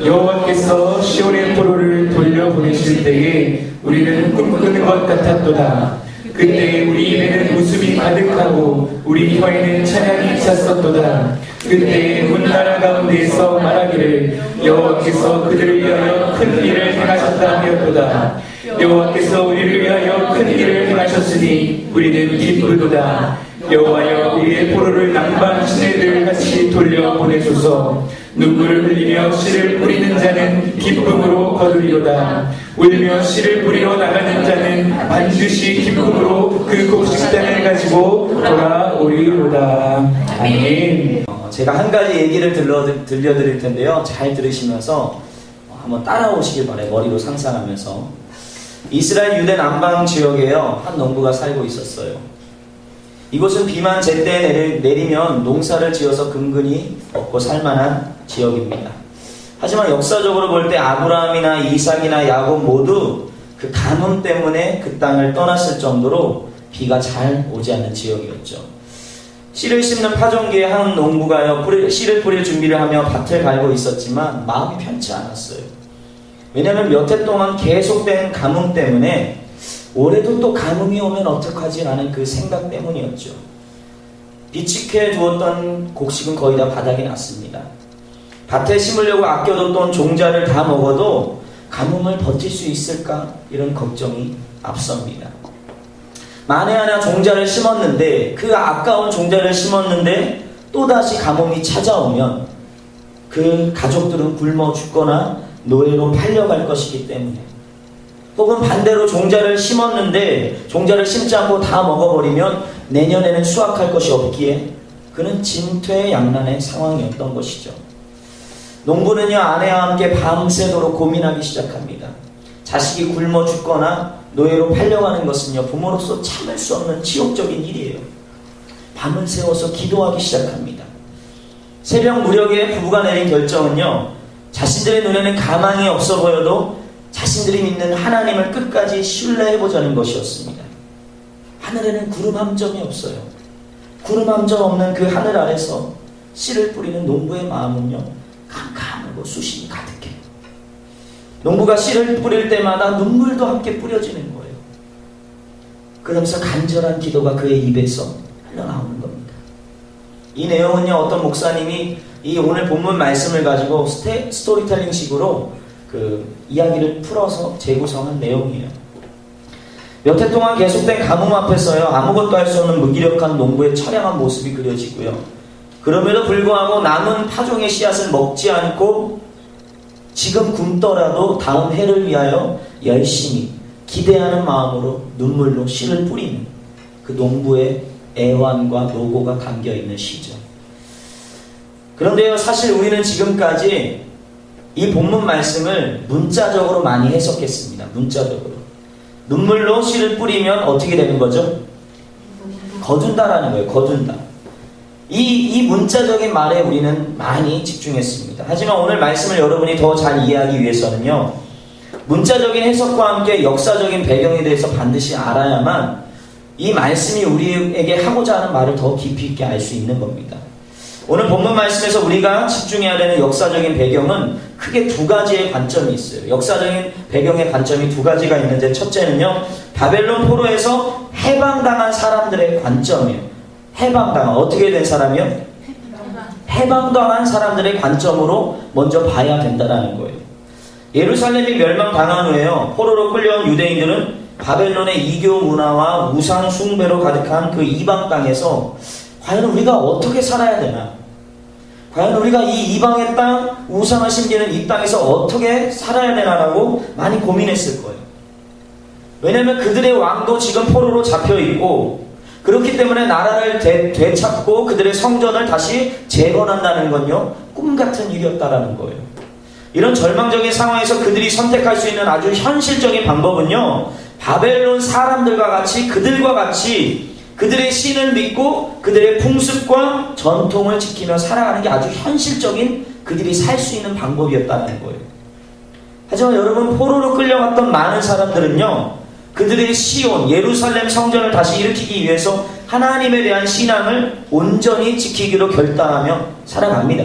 여호와께서 시온의 포로를 돌려보내실 때에 우리는 꿈꾸는 것 같았도다. 그때 우리 입에는 웃음이 가득하고 우리 혀에는 찬양이 찼었도다. 그때 온 나라 가운데에서 말하기를 여호와께서 그들을 위하여 큰 일을 행하셨다 하였도다. 여호와께서 우리를 위하여 큰 일을 행하셨으니 우리는 기쁘도다. 여호와여 우리의 포로를 남방 시내들 같이 돌려보내소서. 눈물을 흘리며 씨를 뿌리는 자는 기쁨으로 거두리로다. 울며 씨를 뿌리러 나가는 자는 반드시 기쁨으로 그 곡식단을 가지고 돌아오리로다. 아멘. 제가 한 가지 얘기를 들려드릴 텐데요. 잘 들으시면서 한번 따라오시길 바라요. 머리로 상상하면서. 이스라엘 유대 남방 지역에요, 한 농부가 살고 있었어요. 이곳은 비만 제때 내리면 농사를 지어서 근근히 먹고 살만한 지역입니다. 하지만 역사적으로 볼 때 아브라함이나 이삭이나 야곱 모두 그 가뭄 때문에 그 땅을 떠났을 정도로 비가 잘 오지 않는 지역이었죠. 씨를 심는 파종기에 한 농부가요, 씨를 뿌릴 준비를 하며 밭을 갈고 있었지만 마음이 편치 않았어요. 왜냐하면 몇 해 동안 계속된 가뭄 때문에 올해도 또 가뭄이 오면 어떡하지? 라는 그 생각 때문이었죠. 비축해 두었던 곡식은 거의 다 바닥이 났습니다. 밭에 심으려고 아껴뒀던 종자를 다 먹어도 가뭄을 버틸 수 있을까? 이런 걱정이 앞섭니다. 만에 하나 종자를 심었는데, 그 아까운 종자를 심었는데 또다시 가뭄이 찾아오면 그 가족들은 굶어 죽거나 노예로 팔려갈 것이기 때문에, 혹은 반대로 종자를 심었는데 종자를 심지 않고 다 먹어버리면 내년에는 수확할 것이 없기에 그는 진퇴양난의 상황이었던 것이죠. 농부는요, 아내와 함께 밤새도록 고민하기 시작합니다. 자식이 굶어 죽거나 노예로 팔려가는 것은요, 부모로서 참을 수 없는 지옥적인 일이에요. 밤을 새워서 기도하기 시작합니다. 새벽 무렵에 부부가 내린 결정은요, 자신들의 눈에는 가망이 없어 보여도 자신들이 믿는 하나님을 끝까지 신뢰해보자는 것이었습니다. 하늘에는 구름 한 점이 없어요. 구름 한 점 없는 그 하늘 아래서 씨를 뿌리는 농부의 마음은요, 캄캄하고 수심이 가득해요. 농부가 씨를 뿌릴 때마다 눈물도 함께 뿌려지는 거예요. 그러면서 간절한 기도가 그의 입에서 흘러나오는 겁니다. 이 내용은요, 어떤 목사님이 이 오늘 본문 말씀을 가지고 스토리텔링 식으로 그 이야기를 풀어서 재구성한 내용이에요. 몇 해 동안 계속된 가뭄 앞에서요, 아무것도 할 수 없는 무기력한 농부의 처량한 모습이 그려지고요. 그럼에도 불구하고 남은 파종의 씨앗을 먹지 않고 지금 굶더라도 다음 해를 위하여 열심히 기대하는 마음으로 눈물로 씨를 뿌리는 그 농부의 애환과 노고가 담겨있는 시죠. 그런데요, 사실 우리는 지금까지 이 본문 말씀을 문자적으로 많이 해석했습니다. 문자적으로. 눈물로 씨를 뿌리면 어떻게 되는 거죠? 거둔다라는 거예요. 거둔다. 이 문자적인 말에 우리는 많이 집중했습니다. 하지만 오늘 말씀을 여러분이 더 잘 이해하기 위해서는요, 문자적인 해석과 함께 역사적인 배경에 대해서 반드시 알아야만 이 말씀이 우리에게 하고자 하는 말을 더 깊이 있게 알 수 있는 겁니다. 오늘 본문 말씀에서 우리가 집중해야 되는 역사적인 배경은 크게 두 가지의 관점이 있어요. 역사적인 배경의 관점이 두 가지가 있는데, 첫째는요, 바벨론 포로에서 해방당한 사람들의 관점이에요. 해방당한, 어떻게 된 사람이요? 해방당한 사람들의 관점으로 먼저 봐야 된다는 거예요. 예루살렘이 멸망당한 후에요, 포로로 끌려온 유대인들은 바벨론의 이교 문화와 우상 숭배로 가득한 그 이방 땅에서 과연 우리가 어떻게 살아야 되나? 과연 우리가 이 이방의 땅, 우상을 심기는 이 땅에서 어떻게 살아야 되나라고 많이 고민했을 거예요. 왜냐하면 그들의 왕도 지금 포로로 잡혀있고, 그렇기 때문에 나라를 되찾고 그들의 성전을 다시 재건한다는 건요, 꿈같은 일이었다라는 거예요. 이런 절망적인 상황에서 그들이 선택할 수 있는 아주 현실적인 방법은요, 바벨론 사람들과 같이, 그들과 같이 그들의 신을 믿고 그들의 풍습과 전통을 지키며 살아가는 게 아주 현실적인, 그들이 살 수 있는 방법이었다는 거예요. 하지만 여러분, 포로로 끌려갔던 많은 사람들은요, 그들의 시온, 예루살렘 성전을 다시 일으키기 위해서 하나님에 대한 신앙을 온전히 지키기로 결단하며 살아갑니다.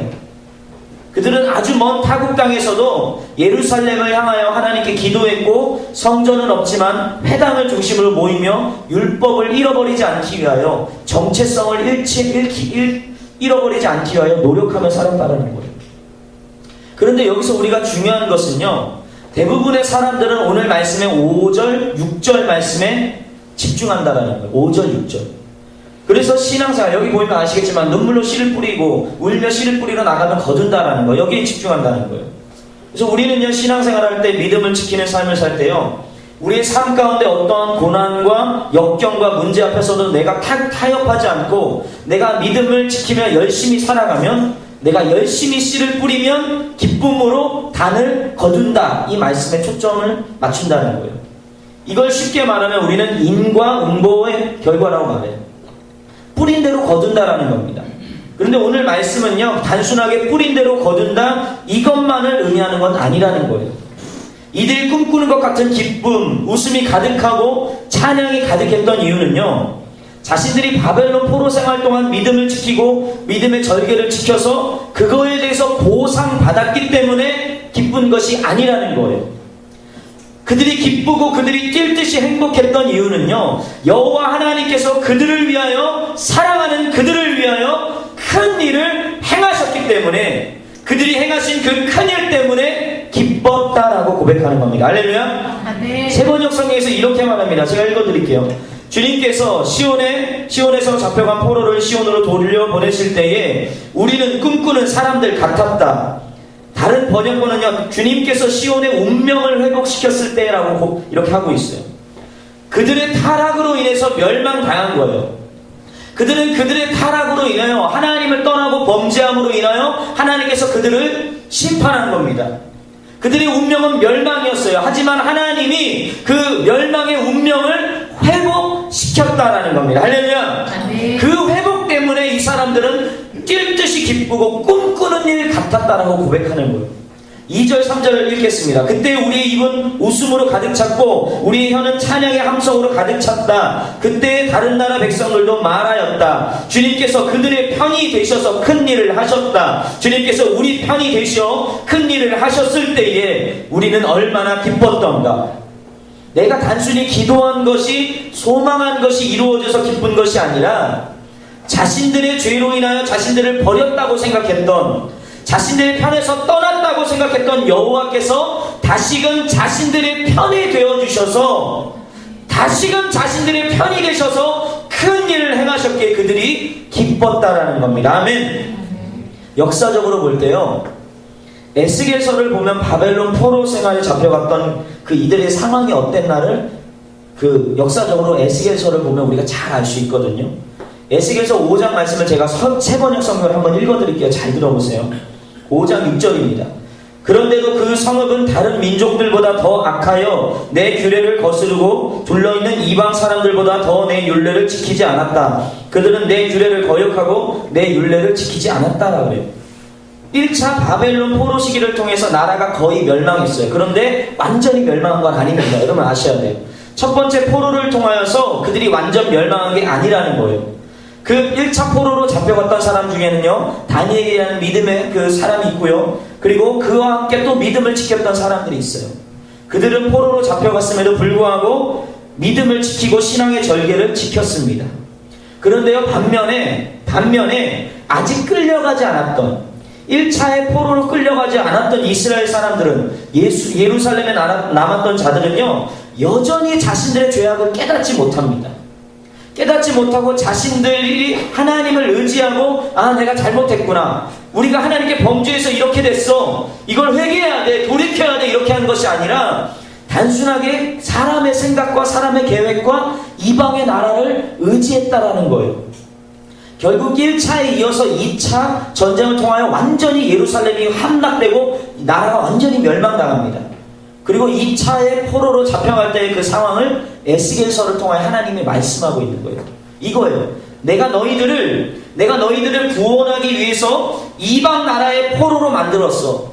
그들은 아주 먼 타국 땅에서도 예루살렘을 향하여 하나님께 기도했고 성전은 없지만 회당을 중심으로 모이며 율법을 잃어버리지 않기 위하여 정체성을 잃어버리지 않기 위하여 노력하며 살았다는 거예요. 그런데 여기서 우리가 중요한 것은요, 대부분의 사람들은 오늘 말씀의 5절, 6절 말씀에 집중한다는 거예요. 5절, 6절. 그래서 신앙생활, 여기 보니까 아시겠지만 눈물로 씨를 뿌리고 울며 씨를 뿌리러 나가면 거둔다라는 거, 여기에 집중한다는 거예요. 그래서 우리는요, 신앙생활 할 때 믿음을 지키는 삶을 살 때요, 우리의 삶 가운데 어떠한 고난과 역경과 문제 앞에서도 내가 타협하지 않고 내가 믿음을 지키며 열심히 살아가면, 내가 열심히 씨를 뿌리면 기쁨으로 단을 거둔다, 이 말씀에 초점을 맞춘다는 거예요. 이걸 쉽게 말하면 우리는 인과 응보의 결과라고 말해요. 뿌린 대로 거둔다라는 겁니다. 그런데 오늘 말씀은요, 단순하게 뿌린 대로 거둔다, 이것만을 의미하는 건 아니라는 거예요. 이들이 꿈꾸는 것 같은 기쁨, 웃음이 가득하고 찬양이 가득했던 이유는요, 자신들이 바벨론 포로 생활 동안 믿음을 지키고 믿음의 절개를 지켜서 그거에 대해서 보상받았기 때문에 기쁜 것이 아니라는 거예요. 그들이 기쁘고 그들이 뛸 듯이 행복했던 이유는요, 여호와 하나님께서 그들을 위하여, 사랑하는 그들을 위하여 큰 일을 행하셨기 때문에, 그들이 행하신 그 큰 일 때문에 기뻤다라고 고백하는 겁니다. 할렐루야. 네. 세번역 성경에서 이렇게 말합니다. 제가 읽어드릴게요. 주님께서 시온에서 잡혀간 포로를 시온으로 돌려보내실 때에 우리는 꿈꾸는 사람들 같았다. 다른 번역본은요, 주님께서 시온의 운명을 회복시켰을 때라고 이렇게 하고 있어요. 그들의 타락으로 인해서 멸망당한 거예요. 그들은 그들의 타락으로 인하여, 하나님을 떠나고 범죄함으로 인하여 하나님께서 그들을 심판한 겁니다. 그들의 운명은 멸망이었어요. 하지만 하나님이 그 멸망의 운명을 회복시켰다라는 겁니다. 할렐루야. 네. 그 회복 때문에 이 사람들은 뛸 듯이 기쁘고 꿈꾸는 일 같았다라고 고백하는 거예요. 2절 3절을 읽겠습니다. 그때 우리의 입은 웃음으로 가득 찼고 우리의 혀는 찬양의 함성으로 가득 찼다. 그때 다른 나라 백성들도 말하였다. 주님께서 그들의 편이 되셔서 큰 일을 하셨다. 주님께서 우리 편이 되셔 큰 일을 하셨을 때에 우리는 얼마나 기뻤던가. 내가 단순히 기도한 것이, 소망한 것이 이루어져서 기쁜 것이 아니라 자신들의 죄로 인하여 자신들을 버렸다고 생각했던, 자신들의 편에서 떠났다고 생각했던 여호와께서 다시금 자신들의 편이 되어주셔서, 다시금 자신들의 편이 되셔서 큰 일을 행하셨기에 그들이 기뻤다라는 겁니다. 아멘. 역사적으로 볼 때요, 에스겔서를 보면 바벨론 포로 생활에 잡혀갔던 그 이들의 상황이 어땠나를 그 역사적으로 에스겔서를 보면 우리가 잘 알 수 있거든요. 에스겔서 5장 말씀을 제가 세번역 성경을 한번 읽어드릴게요. 잘 들어보세요. 5장 6절입니다. 그런데도 그 성읍은 다른 민족들보다 더 악하여 내 규례를 거스르고 둘러있는 이방 사람들보다 더 내 율례를 지키지 않았다. 그들은 내 규례를 거역하고 내 율례를 지키지 않았다라고 그래요. 1차 바벨론 포로 시기를 통해서 나라가 거의 멸망했어요. 그런데 완전히 멸망한 건 아닙니다. 여러분 아셔야 돼요. 첫 번째 포로를 통하여서 그들이 완전 멸망한 게 아니라는 거예요. 그 1차 포로로 잡혀갔던 사람 중에는요, 다니엘이라는 믿음의 그 사람이 있고요, 그리고 그와 함께 또 믿음을 지켰던 사람들이 있어요. 그들은 포로로 잡혀갔음에도 불구하고 믿음을 지키고 신앙의 절개를 지켰습니다. 그런데요, 반면에 아직 끌려가지 않았던, 1차의 포로로 끌려가지 않았던 이스라엘 사람들은, 예루살렘에 남았던 자들은요, 여전히 자신들의 죄악을 깨닫지 못합니다. 깨닫지 못하고 자신들이 하나님을 의지하고, 아, 내가 잘못했구나, 우리가 하나님께 범죄해서 이렇게 됐어, 이걸 회개해야 돼, 돌이켜야 돼, 이렇게 하는 것이 아니라 단순하게 사람의 생각과 사람의 계획과 이방의 나라를 의지했다라는 거예요. 결국 1차에 이어서 2차 전쟁을 통하여 완전히 예루살렘이 함락되고 나라가 완전히 멸망당합니다. 그리고 2차의 포로로 잡혀갈 때의 그 상황을 에스겔서를 통하여 하나님이 말씀하고 있는 거예요. 이거예요. 내가 너희들을 구원하기 위해서 이방 나라의 포로로 만들었어.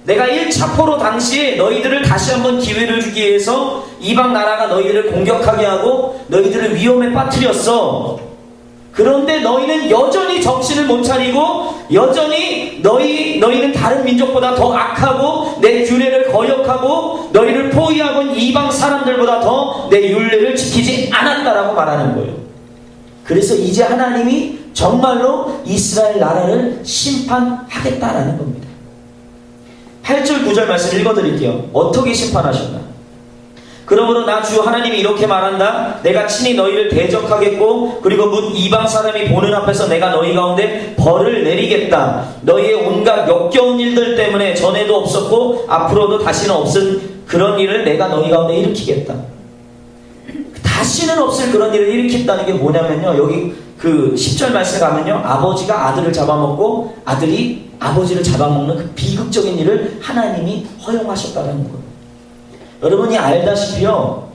내가 1차 포로 당시에 너희들을 다시 한번 기회를 주기 위해서 이방 나라가 너희들을 공격하게 하고 너희들을 위험에 빠뜨렸어. 그런데 너희는 여전히 정신을 못 차리고 여전히 너희는 다른 민족보다 더 악하고 내 규례를 거역하고 너희를 포위하고 있는 이방 사람들보다 더 내 율례를 지키지 않았다라고 말하는 거예요. 그래서 이제 하나님이 정말로 이스라엘 나라를 심판하겠다라는 겁니다. 8절 9절 말씀 읽어드릴게요. 어떻게 심판하셨나? 그러므로 나 주 하나님이 이렇게 말한다. 내가 친히 너희를 대적하겠고 그리고 문 이방 사람이 보는 앞에서 내가 너희 가운데 벌을 내리겠다. 너희의 온갖 역겨운 일들 때문에 전에도 없었고 앞으로도 다시는 없을 그런 일을 내가 너희 가운데 일으키겠다. 다시는 없을 그런 일을 일으켰다는 게 뭐냐면요. 여기 그 10절 말씀에 가면요. 아버지가 아들을 잡아먹고 아들이 아버지를 잡아먹는 그 비극적인 일을 하나님이 허용하셨다는 거예요. 여러분이 알다시피요.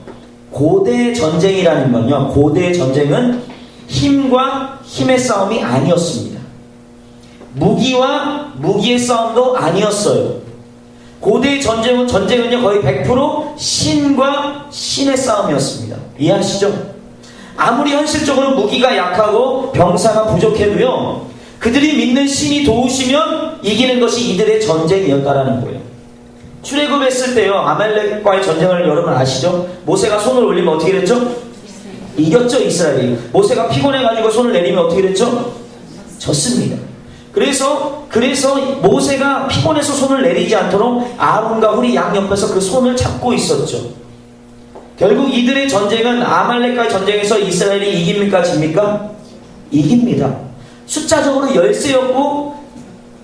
고대 전쟁이라는 건요. 고대 전쟁은 힘과 힘의 싸움이 아니었습니다. 무기와 무기의 싸움도 아니었어요. 고대 전쟁은요 거의 100% 신과 신의 싸움이었습니다. 이해하시죠? 아무리 현실적으로 무기가 약하고 병사가 부족해도요 그들이 믿는 신이 도우시면 이기는 것이 이들의 전쟁이었다라는 거예요. 출애굽했을 때요 아말렉과의 전쟁을 여러분 아시죠? 모세가 손을 올리면 어떻게 됐죠? 이겼죠 이스라엘이. 모세가 피곤해가지고 손을 내리면 어떻게 됐죠? 졌습니다. 그래서 모세가 피곤해서 손을 내리지 않도록 아론과 훌이 양옆에서 그 손을 잡고 있었죠. 결국 이들의 전쟁은 아말렉과의 전쟁에서 이스라엘이 이깁니까 집니까? 이깁니다. 숫자적으로 열세였고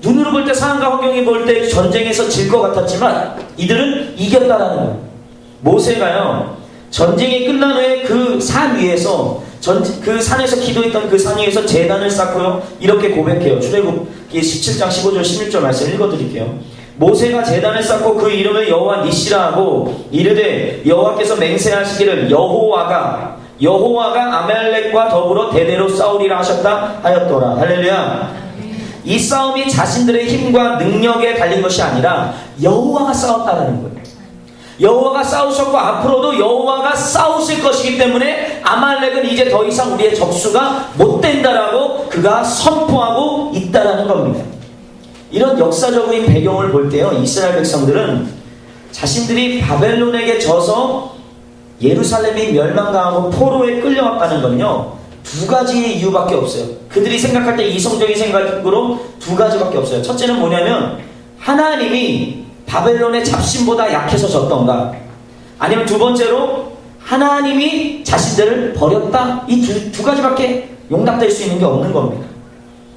눈으로 볼 때 상황과 환경이 볼 때 전쟁에서 질 것 같았지만 이들은 이겼다라는 거예요. 모세가요 전쟁이 끝난 후에 그 산 위에서 그 산에서 기도했던 그 산 위에서 제단을 쌓고요 이렇게 고백해요. 출애굽 17장 15절 16절 말씀 읽어드릴게요. 모세가 제단을 쌓고 그 이름을 여호와 니시라 하고 이르되 여호와께서 맹세하시기를 여호와가 아말렉과 더불어 대대로 싸우리라 하셨다 하였더라. 할렐루야. 이 싸움이 자신들의 힘과 능력에 달린 것이 아니라 여호와가 싸웠다라는 거예요. 여호와가 싸우셨고 앞으로도 여호와가 싸우실 것이기 때문에 아말렉은 이제 더 이상 우리의 적수가 못 된다라고 그가 선포하고 있다라는 겁니다. 이런 역사적인 배경을 볼 때요 이스라엘 백성들은 자신들이 바벨론에게 져서 예루살렘이 멸망당하고 포로에 끌려왔다는 건요 두 가지의 이유밖에 없어요. 그들이 생각할 때 이성적인 생각으로 두 가지밖에 없어요. 첫째는 뭐냐면 하나님이 바벨론의 잡신보다 약해서 졌던가, 아니면 두 번째로 하나님이 자신들을 버렸다. 이 두 가지밖에 용납될 수 있는 게 없는 겁니다.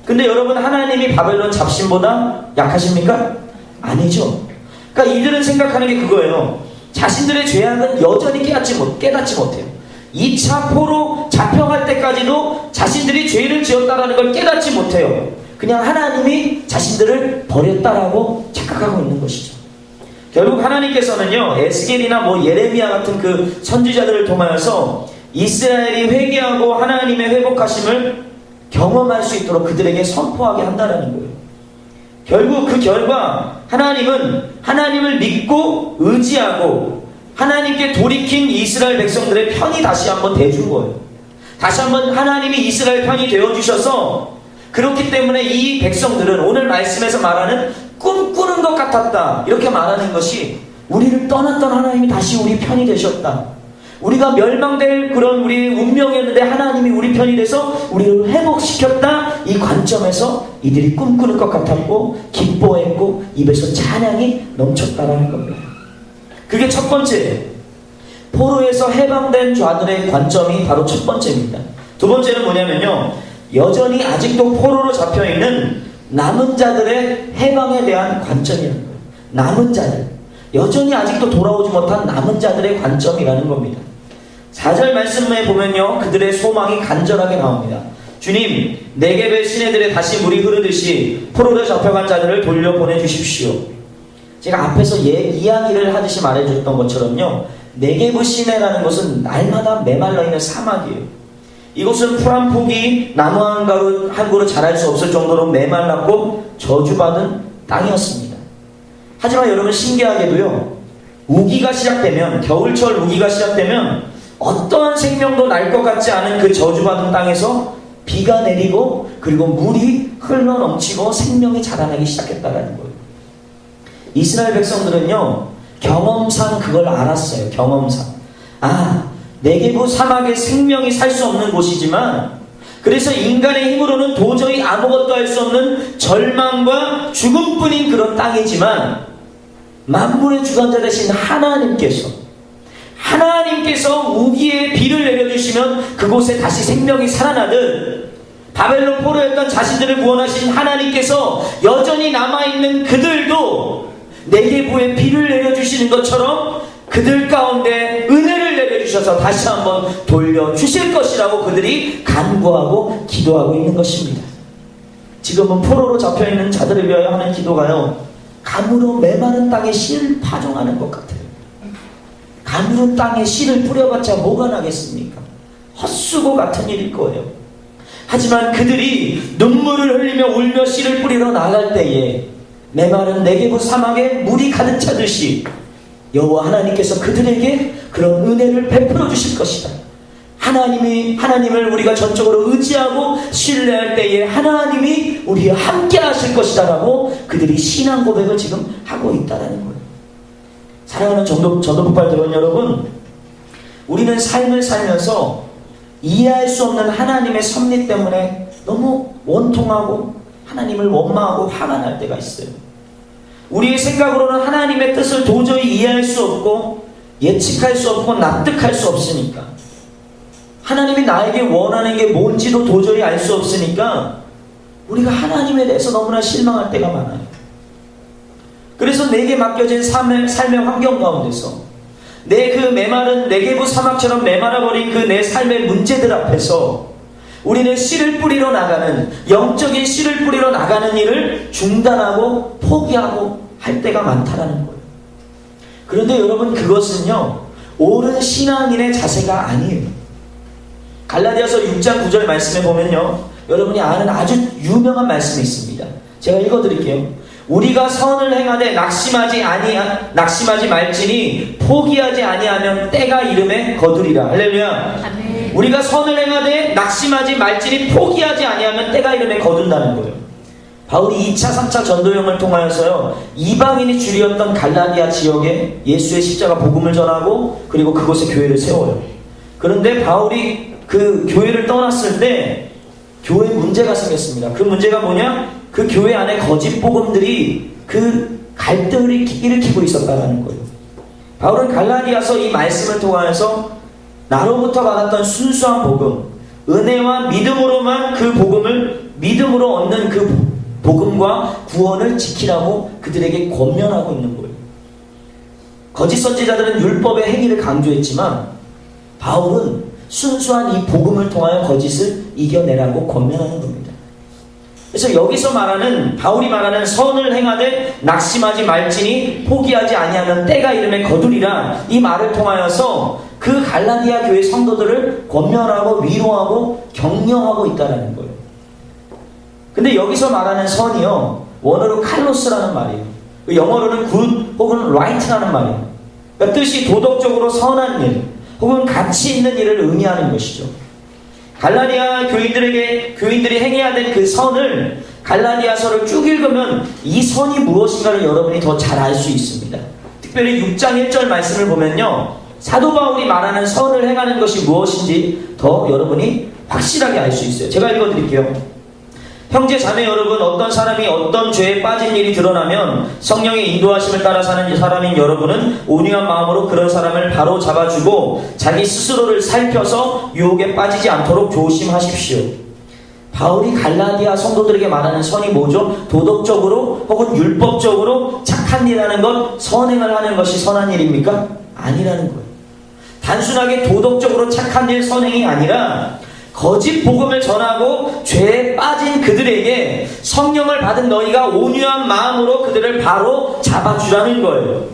근데 여러분 하나님이 바벨론 잡신보다 약하십니까? 아니죠. 그러니까 이들은 생각하는 게 그거예요. 자신들의 죄악은 여전히 깨닫지 못해요. 2차 포로 잡혀갈 때까지도 자신들이 죄를 지었다라는 걸 깨닫지 못해요. 그냥 하나님이 자신들을 버렸다라고 착각하고 있는 것이죠. 결국 하나님께서는요 에스겔이나 예레미야 같은 그 선지자들을 통하여서 이스라엘이 회개하고 하나님의 회복하심을 경험할 수 있도록 그들에게 선포하게 한다는 거예요. 결국 그 결과 하나님은 하나님을 믿고 의지하고 하나님께 돌이킨 이스라엘 백성들의 편이 다시 한번 돼준 거예요. 다시 한번 하나님이 이스라엘 편이 되어주셔서, 그렇기 때문에 이 백성들은 오늘 말씀에서 말하는 꿈꾸는 것 같았다 이렇게 말하는 것이, 우리를 떠났던 하나님이 다시 우리 편이 되셨다, 우리가 멸망될 그런 우리의 운명이었는데 하나님이 우리 편이 돼서 우리를 회복시켰다, 이 관점에서 이들이 꿈꾸는 것 같았고 기뻐했고 입에서 찬양이 넘쳤다라는 겁니다. 그게 첫 번째, 포로에서 해방된 자들의 관점이 바로 첫 번째입니다. 두 번째는 뭐냐면요, 여전히 아직도 포로로 잡혀있는 남은 자들의 해방에 대한 관점이라는 거예요. 남은 자들, 여전히 아직도 돌아오지 못한 남은 자들의 관점이라는 겁니다. 4절 말씀에 보면요, 그들의 소망이 간절하게 나옵니다. 주님, 네겝의 시내들에 다시 물이 흐르듯이 포로로 잡혀간 자들을 돌려보내주십시오. 제가 앞에서 이야기를 하듯이 말해줬던 것처럼요, 네겝의 시내라는 것은 날마다 메말라 있는 사막이에요. 이곳은 풀 한 폭이 나무 한 그루 자랄 수 없을 정도로 메말랐고 저주받은 땅이었습니다. 하지만 여러분, 신기하게도요, 우기가 시작되면, 겨울철 우기가 시작되면 어떠한 생명도 날 것 같지 않은 그 저주받은 땅에서 비가 내리고 그리고 물이 흘러넘치고 생명이 자라나기 시작했다는 거예요. 이스라엘 백성들은요, 경험상 그걸 알았어요. 경험상. 네게부 사막에 생명이 살 수 없는 곳이지만, 그래서 인간의 힘으로는 도저히 아무것도 할 수 없는 절망과 죽음뿐인 그런 땅이지만, 만물의 주관자 되신 하나님께서 우기에 비를 내려주시면 그곳에 다시 생명이 살아나듯, 바벨론 포로였던 자신들을 구원하신 하나님께서 여전히 남아있는 그들도 네게부에 비를 내려주시는 것처럼 그들 가운데 은혜를 내려주셔서 다시 한번 돌려주실 것이라고 그들이 간구하고 기도하고 있는 것입니다. 지금은 포로로 잡혀있는 자들을 위하여 하는 기도가요, 가물어 메마른 땅에 씨를 파종하는 것 같아요. 가물은 땅에 씨를 뿌려봤자 뭐가 나겠습니까? 헛수고 같은 일일 거예요. 하지만 그들이 눈물을 흘리며 울며 씨를 뿌리러 나갈 때에 메마른 네게부 사막에 물이 가득 차듯이 여호와 하나님께서 그들에게 그런 은혜를 베풀어 주실 것이다. 하나님을 우리가 전적으로 의지하고 신뢰할 때에 하나님이 우리와 함께 하실 것이다 라고 그들이 신앙 고백을 지금 하고 있다는 거예요. 사랑하는 전도폭발 대원 여러분, 우리는 삶을 살면서 이해할 수 없는 하나님의 섭리 때문에 너무 원통하고 하나님을 원망하고 화가 날 때가 있어요. 우리의 생각으로는 하나님의 뜻을 도저히 이해할 수 없고 예측할 수 없고 납득할 수 없으니까, 하나님이 나에게 원하는 게 뭔지도 도저히 알 수 없으니까 우리가 하나님에 대해서 너무나 실망할 때가 많아요. 그래서 내게 맡겨진 삶의 환경 가운데서 내 그 메마른 네게부 사막처럼 메마라버린 그 내 삶의 문제들 앞에서 우리는 씨를 뿌리러 나가는, 영적인 씨를 뿌리러 나가는 일을 중단하고 포기하고 할 때가 많다라는 거예요. 그런데 여러분, 그것은요, 옳은 신앙인의 자세가 아니에요. 갈라디아서 6장 9절 말씀에 보면요, 여러분이 아는 아주 유명한 말씀이 있습니다. 제가 읽어드릴게요. 우리가 선을 행하되 낙심하지 말지니 포기하지 아니하면 때가 이름에 거두리라. 할렐루야. 아멘. 우리가 선을 행하되 낙심하지 말지니 포기하지 아니하면 때가 이름에 거둔다는 거예요. 바울이 2차 3차 전도여행을 통하여서요, 이방인이 주리었던 갈라디아 지역에 예수의 십자가 복음을 전하고 그리고 그곳에 교회를 세워요. 그런데 바울이 그 교회를 떠났을 때 교회에 문제가 생겼습니다. 그 문제가 뭐냐? 그 교회 안에 거짓 복음들이 그 갈등을 일으키고 있었다는 거예요. 바울은 갈라디아서 이 말씀을 통하여서 나로부터 받았던 순수한 복음, 은혜와 믿음으로만 그 복음을, 믿음으로 얻는 그 복음과 구원을 지키라고 그들에게 권면하고 있는 거예요. 거짓 선지자들은 율법의 행위를 강조했지만 바울은 순수한 이 복음을 통하여 거짓을 이겨내라고 권면하는 겁니다. 그래서 여기서 말하는, 바울이 말하는 선을 행하되 낙심하지 말지니 포기하지 아니하면 때가 이름에 거두리라, 이 말을 통하여서 그 갈라디아 교회 성도들을 권면하고 위로하고 격려하고 있다는 거예요. 근데 여기서 말하는 선이요, 원어로 칼로스라는 말이에요. 영어로는 good 혹은 right라는 말이에요. 그러니까 뜻이 도덕적으로 선한 일 혹은 가치 있는 일을 의미하는 것이죠. 갈라디아 교인들이 행해야 될 그 선을, 갈라디아서를 쭉 읽으면 이 선이 무엇인가를 여러분이 더 잘 알 수 있습니다. 특별히 6장 1절 말씀을 보면요, 사도 바울이 말하는 선을 행하는 것이 무엇인지 더 여러분이 확실하게 알 수 있어요. 제가 읽어드릴게요. 형제 자매 여러분, 어떤 사람이 어떤 죄에 빠진 일이 드러나면 성령의 인도하심을 따라 사는 사람인 여러분은 온유한 마음으로 그런 사람을 바로 잡아주고 자기 스스로를 살펴서 유혹에 빠지지 않도록 조심하십시오. 바울이 갈라디아 성도들에게 말하는 선이 뭐죠? 도덕적으로 혹은 율법적으로 착한 일하는 것, 선행을 하는 것이 선한 일입니까? 아니라는 거예요. 단순하게 도덕적으로 착한 일, 선행이 아니라 거짓 복음을 전하고 죄에 빠진 그들에게 성령을 받은 너희가 온유한 마음으로 그들을 바로 잡아주라는 거예요.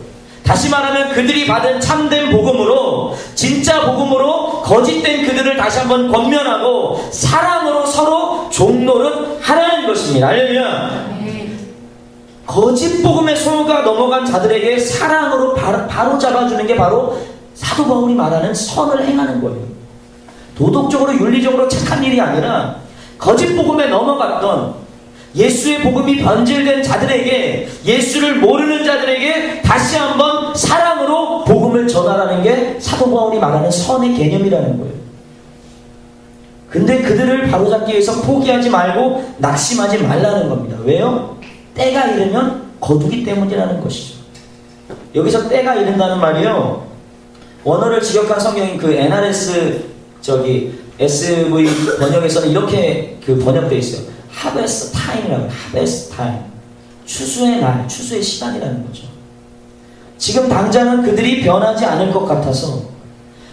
다시 말하면 그들이 받은 참된 복음으로, 진짜 복음으로 거짓된 그들을 다시 한번 권면하고 사랑으로 서로 종노릇 하라는 것입니다. 할렐루야. 거짓 복음의 소유가 넘어간 자들에게 사랑으로 바로 잡아주는 게 바로 사도 바울이 말하는 선을 행하는 거예요. 도덕적으로 윤리적으로 착한 일이 아니라 거짓 복음에 넘어갔던 예수의 복음이 변질된 자들에게, 예수를 모르는 자들에게 다시 한번 사랑으로 복음을 전하라는 게 사도 바울이 말하는 선의 개념이라는 거예요. 근데 그들을 바로잡기 위해서 포기하지 말고 낙심하지 말라는 겁니다. 왜요? 때가 이르면 거두기 때문이라는 것이죠. 여기서 때가 이른다는 말이요, 원어를 직역한 성경인 그 NRS SV 번역에서는 이렇게 번역되어 있어요. Harvest time이라고 해요. Harvest time. 추수의 날, 추수의 시간이라는 거죠. 지금 당장은 그들이 변하지 않을 것 같아서,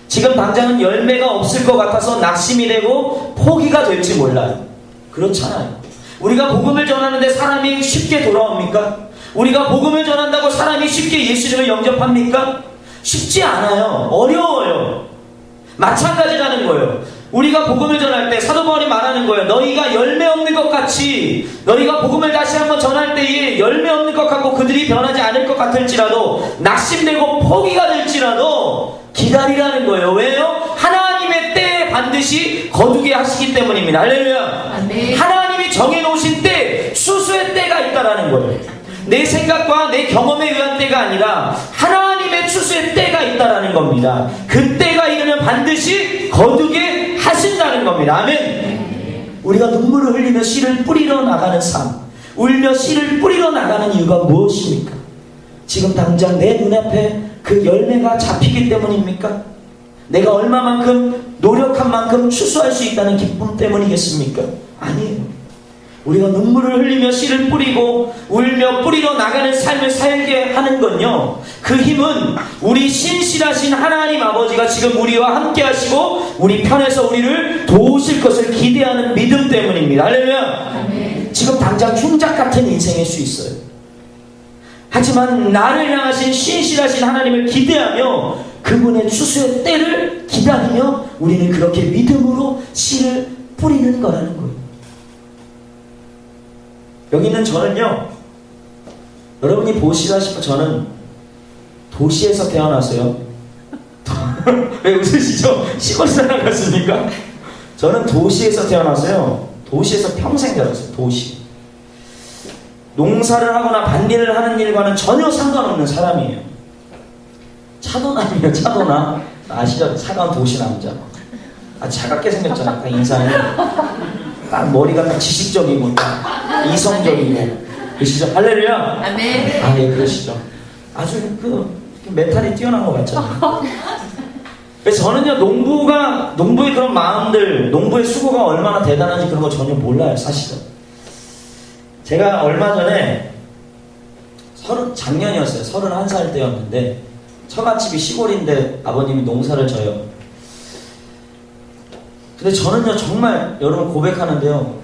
지금 당장은 열매가 없을 것 같아서 낙심이 되고 포기가 될지 몰라요. 그렇잖아요. 우리가 복음을 전하는데 사람이 쉽게 돌아옵니까? 우리가 복음을 전한다고 사람이 쉽게 예수님을 영접합니까? 쉽지 않아요. 어려워요. 마찬가지라는 거예요. 우리가 복음을 전할 때 사도 바울이 말하는 거예요. 너희가 열매 없는 것 같이, 너희가 복음을 다시 한번 전할 때에 열매 없는 것 같고 그들이 변하지 않을 것 같을지라도, 낙심되고 포기가 될지라도 기다리라는 거예요. 왜요? 하나님의 때에 반드시 거두게 하시기 때문입니다. 할렐루야. 아멘. 하나님이 정해놓으신 때, 추수의 때가 있다라는 거예요. 내 생각과 내 경험에 의한 때가 아니라 하나님의 추수의 때가 있다라는 겁니다. 그 때가 이르면 반드시 거두게 하신다는 겁니다. 아멘. 우리가 눈물을 흘리며 씨를 뿌리러 나가는 삶, 울며 씨를 뿌리러 나가는 이유가 무엇입니까? 지금 당장 내 눈앞에 그 열매가 잡히기 때문입니까? 내가 얼마만큼 노력한 만큼 추수할 수 있다는 기쁨 때문이겠습니까? 아니에요. 우리가 눈물을 흘리며 씨를 뿌리고 울며 뿌리러 나가는 삶을 살게 하는 건요, 그 힘은 우리 신실하신 하나님 아버지가 지금 우리와 함께 하시고 우리 편에서 우리를 도우실 것을 기대하는 믿음 때문입니다. 할렐루야. 지금 당장 흉작 같은 인생일 수 있어요. 하지만 나를 향하신 신실하신 하나님을 기대하며 그분의 추수의 때를 기다리며 우리는 그렇게 믿음으로 씨를 뿌리는 거라는 거예요. 여기 있는 저는요, 여러분이 보시다시피 저는 도시에서 태어났어요. 왜 웃으시죠? 시골 사람 같습니까? 저는 도시에서 태어났어요. 도시에서 평생 자랐어요. 도시. 농사를 하거나 밭일을 하는 일과는 전혀 상관없는 사람이에요. 차도남이에요. 차도남. 아시죠? 차가운 도시 남자. 차갑게 생겼잖아요. 딱 인상이. 딱 머리가 딱 지식적이고 딱 이성적이고. 그러시죠? 할렐루야. 아멘. 예, 그러시죠. 아주 멘탈이 뛰어난 것 같잖아요. 그래서 저는요, 농부의 그런 마음들, 농부의 수고가 얼마나 대단한지 그런 거 전혀 몰라요, 사실은. 제가 얼마 전에 작년이었어요. 31살 때였는데 처갓집이 시골인데 아버님이 농사를 져요. 근데 저는요, 정말 여러분 고백하는데요,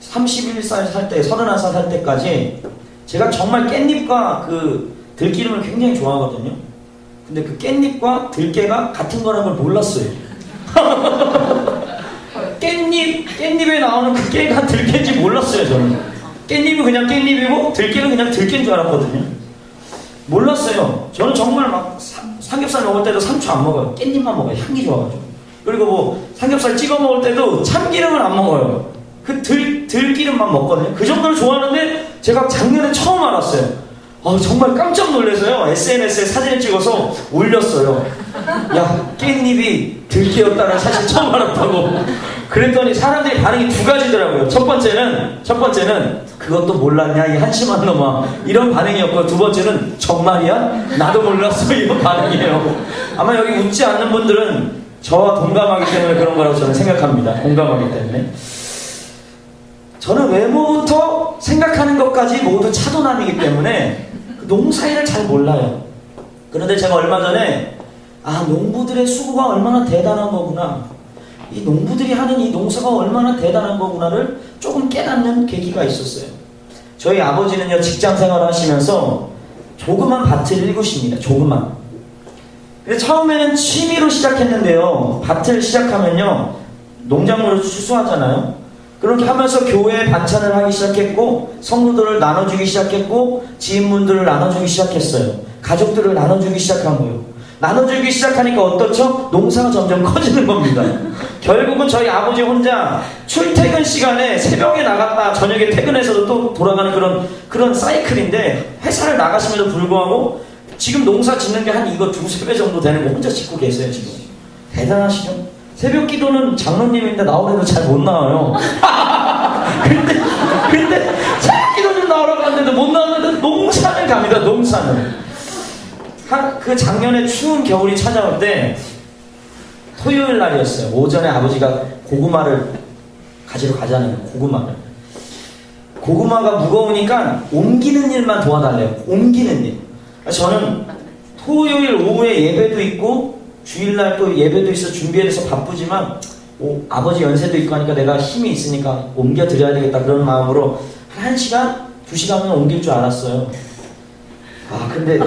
31살 살 때, 31살 살 때까지 제가 정말 깻잎과 그 들기름을 굉장히 좋아하거든요. 근데 그 깻잎과 들깨가 같은 거라는 걸 몰랐어요. 깻잎에 나오는 그 깨가 들깨인지 몰랐어요, 저는. 깻잎은 그냥 깻잎이고 들깨는 그냥 들깨인 줄 알았거든요. 몰랐어요. 저는 정말 막 삼겹살 먹을 때도 상추 안 먹어요. 깻잎만 먹어요. 향이 좋아가지고. 그리고 뭐 삼겹살 찍어 먹을 때도 참기름을 안 먹어요. 그 들기름만 먹거든요. 그 정도로 좋아하는데 제가 작년에 처음 알았어요. 정말 깜짝 놀라서요, SNS에 사진을 찍어서 올렸어요. 야, 깻잎이 들깨였다는 사실 처음 알았다고. 그랬더니 사람들이 반응이 두 가지더라고요. 첫 번째는 그것도 몰랐냐 이 한심한 놈아, 이런 반응이었고, 두 번째는 정말이야? 나도 몰랐어, 이런 반응이에요. 아마 여기 웃지 않는 분들은 저와 동감하기 때문에 그런 거라고 저는 생각합니다. 공감하기 때문에. 저는 외모부터 생각하는 것까지 모두 차도남이기 때문에 농사일을 잘 몰라요. 그런데 제가 얼마 전에 농부들의 수고가 얼마나 대단한 거구나, 이 농부들이 하는 이 농사가 얼마나 대단한 거구나를 조금 깨닫는 계기가 있었어요. 저희 아버지는요, 직장 생활을 하시면서 조그만 밭을 일구십니다. 조그만. 근데 처음에는 취미로 시작했는데요, 밭을 시작하면요, 농작물을 추수하잖아요. 그렇게 하면서 교회에 반찬을 하기 시작했고, 성도들을 나눠주기 시작했고, 지인분들을 나눠주기 시작했어요. 가족들을 나눠주기 시작한 거예요. 나눠주기 시작하니까 어떻죠? 농사가 점점 커지는 겁니다. 결국은 저희 아버지 혼자 출퇴근 시간에 새벽에 나갔다 저녁에 퇴근해서도 또 돌아가는 그런 사이클인데, 회사를 나가심에도 불구하고 지금 농사 짓는 게 한 이거 2-3배 정도 되는 거 혼자 짓고 계세요. 지금 대단하시죠? 새벽 기도는 장로님인데 나오래도 잘 못 나와요. 근데 새벽 기도 좀 나오라고 하는데도 못 나오는데 농사는 갑니다. 농사는. 그 작년에 추운 겨울이 찾아올 때 토요일 날이었어요. 오전에 아버지가 고구마를 가지러 가자는 거예요. 고구마가 무거우니까 옮기는 일만 도와달래요. 옮기는 일. 저는 토요일 오후에 예배도 있고 주일날 또 예배도 있어 준비해서 바쁘지만 아버지 연세도 있고 하니까 내가 힘이 있으니까 옮겨드려야 되겠다 그런 마음으로 한 1시간, 2시간은 옮길 줄 알았어요. 근데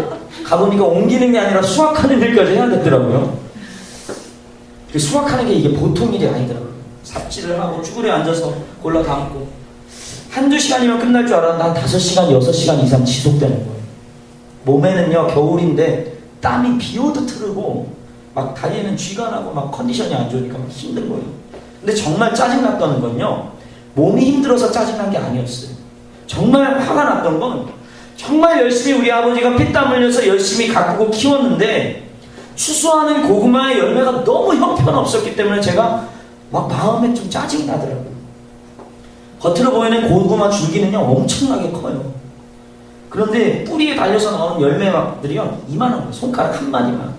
가보니까 옮기는 게 아니라 수확하는 일까지 해야 되더라고요. 그 수확하는 게 이게 보통 일이 아니더라고요. 삽질을 하고 쭈그려 앉아서 골라 담고 1-2시간이면 끝날 줄 알았는데 한 5시간, 6시간 이상 지속되는 거예요. 몸에는요, 겨울인데 땀이 비 오듯 흐르고 막 다리에는 쥐가 나고 막 컨디션이 안 좋으니까 막 힘든 거예요. 근데 정말 짜증났다는 건요, 몸이 힘들어서 짜증난 게 아니었어요. 정말 화가 났던 건 정말 열심히 우리 아버지가 피땀 흘려서 열심히 가꾸고 키웠는데 추수하는 고구마의 열매가 너무 형편없었기 때문에 제가 막 마음에 좀 짜증이 나더라고요. 겉으로 보이는 고구마 줄기는요 엄청나게 커요. 그런데 뿌리에 달려서 나오는 열매들이요 이만한 거예요. 손가락 한 마디만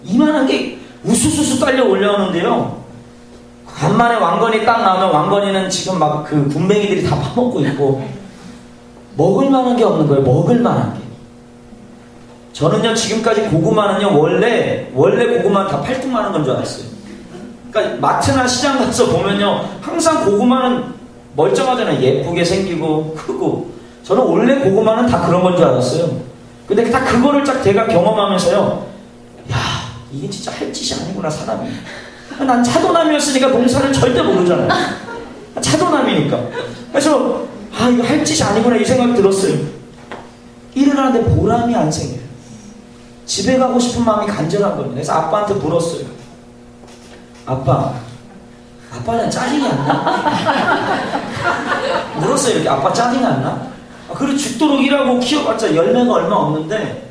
이만한 게 우수수수 딸려 올라오는데요, 간만에 왕건이 딱 나오면 왕건이는 지금 막 그 군뱅이들이 다 파먹고 있고 먹을 만한 게 없는 거예요. 먹을 만한 게. 저는요 지금까지 고구마는요 원래 고구마는 다 팔뚝만한 건 줄 알았어요. 그러니까 마트나 시장 가서 보면요 항상 고구마는 멀쩡하잖아요. 예쁘게 생기고 크고. 저는 원래 고구마는 다 그런 건 줄 알았어요. 근데 딱 그거를 딱 제가 경험하면서요, 야 이게 진짜 할 짓이 아니구나 사람이. 난 차도남이었으니까 농사를 절대 모르잖아요. 차도남이니까. 그래서 이거 할 짓이 아니구나 이 생각이 들었어요. 일을 하는데 보람이 안 생겨요. 집에 가고 싶은 마음이 간절한 겁니다. 그래서 아빠한테 물었어요. 아빠는 짜증이 안 나? 물었어요. 이렇게 아빠 짜증이 안 나? 그래 죽도록 일하고 키워봤자 열매가 얼마 없는데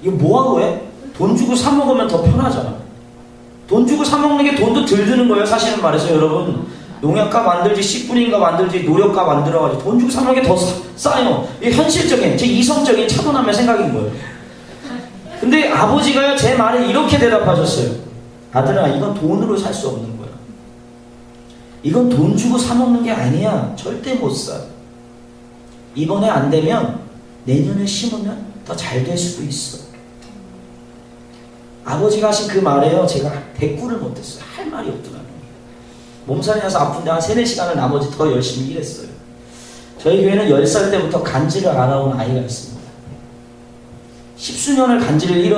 이거 뭐하고 해? 돈 주고 사 먹으면 더 편하잖아. 돈 주고 사 먹는 게 돈도 덜 드는 거예요. 사실은 말해서 여러분, 농약값 만들지 씨뿌리인가 만들지 노력값 만들어가지고 돈 주고 사 먹는 게 더 싸요. 이게 현실적인 제 이성적인 차분함의 생각인 거예요. 근데 아버지가 제 말에 이렇게 대답하셨어요. 아들아, 이건 돈으로 살 수 없는 거야. 이건 돈 주고 사 먹는 게 아니야. 절대 못 사. 이번에 안 되면 내년에 심으면 더 잘 될 수도 있어. 아버지가 하신 그 말에요 제가 대꾸를 못했어요. 할 말이 없더라고요. 몸살이 나서 아픈데 한 3-4시간을 나머지 더 열심히 일했어요. 저희 교회는 10살 때부터 간지를 알아온 아이가 있습니다. 10수년을 간지를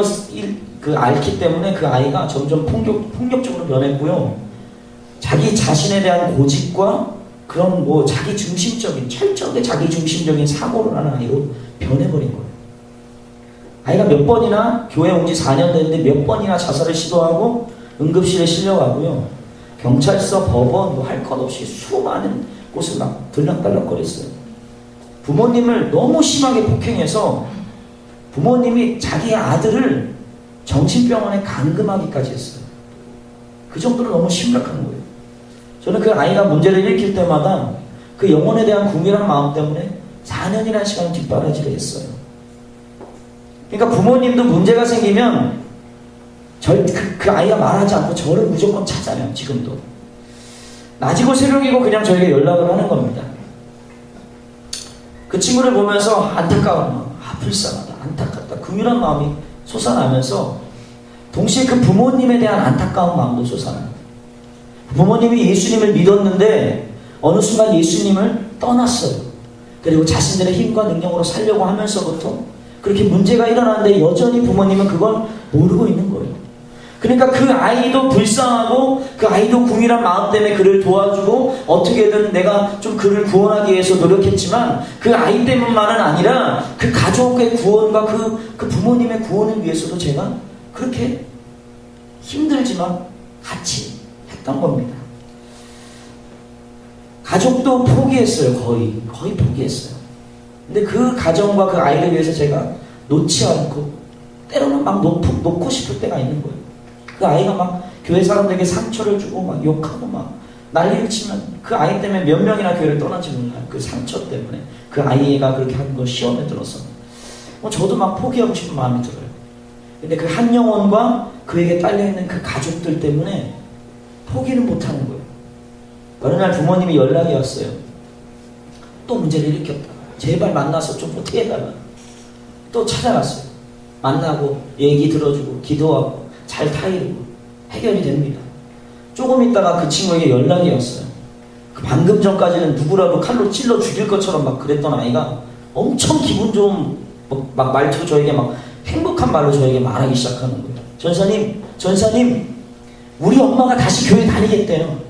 앓기 때문에 그 아이가 점점 폭력적으로 변했고요. 자기 자신에 대한 고집과 그런 자기 중심적인, 철저하게 자기 중심적인 사고를 하는 아이로 변해버린 거예요. 아이가 몇 번이나 교회 온 지 4년 됐는데 몇 번이나 자살을 시도하고 응급실에 실려가고요. 경찰서, 법원 할 것 없이 수많은 곳을 막 들락달락거렸어요. 부모님을 너무 심하게 폭행해서 부모님이 자기 아들을 정신병원에 감금하기까지 했어요. 그 정도로 너무 심각한 거예요. 저는 그 아이가 문제를 일으킬 때마다 그 영혼에 대한 궁밀한 마음 때문에 4년이라는 시간을 뒷바라지를 했어요. 그러니까 부모님도 문제가 생기면 그 아이가 말하지 않고 저를 무조건 찾아요. 지금도 낮이고 새벽이고 그냥 저에게 연락을 하는 겁니다. 그 친구를 보면서 안타까운 마음, 불쌍하다, 안타깝다, 긍휼한 마음이 솟아나면서 동시에 그 부모님에 대한 안타까운 마음도 솟아나요. 부모님이 예수님을 믿었는데 어느 순간 예수님을 떠났어요. 그리고 자신들의 힘과 능력으로 살려고 하면서부터 그렇게 문제가 일어나는데 여전히 부모님은 그걸 모르고 있는 거예요. 그러니까 그 아이도 불쌍하고 그 아이도 궁일한 마음 때문에 그를 도와주고 어떻게든 내가 좀 그를 구원하기 위해서 노력했지만 그 아이 때문만은 아니라 그 가족의 구원과 그 부모님의 구원을 위해서도 제가 그렇게 힘들지만 같이 했던 겁니다. 가족도 포기했어요. 거의 포기했어요. 근데 그 가정과 그 아이를 위해서 제가 놓지 않고 때로는 막 놓고 싶을 때가 있는 거예요. 그 아이가 막 교회 사람들에게 상처를 주고 막 욕하고 막 난리를 치면 그 아이 때문에 몇 명이나 교회를 떠나지 몰라요. 그 상처 때문에 그 아이가 그렇게 하는 거 시험에 들어서 저도 막 포기하고 싶은 마음이 들어요. 근데 그 한 영혼과 그에게 딸려있는 그 가족들 때문에 포기를 못하는 거예요. 어느 날 부모님이 연락이 왔어요. 또 문제를 일으켰다. 제발 만나서 좀 어떻게 해달라. 또 찾아갔어요. 만나고 얘기 들어주고 기도하고 잘 타이르고 해결이 됩니다. 조금 있다가 그 친구에게 연락이 왔어요. 그 방금 전까지는 누구라도 칼로 찔러 죽일 것처럼 막 그랬던 아이가 엄청 기분 좋은 막 말투로 저에게 막 행복한 말로 저에게 말하기 시작하는 거예요. 전사님, 우리 엄마가 다시 교회 다니겠대요.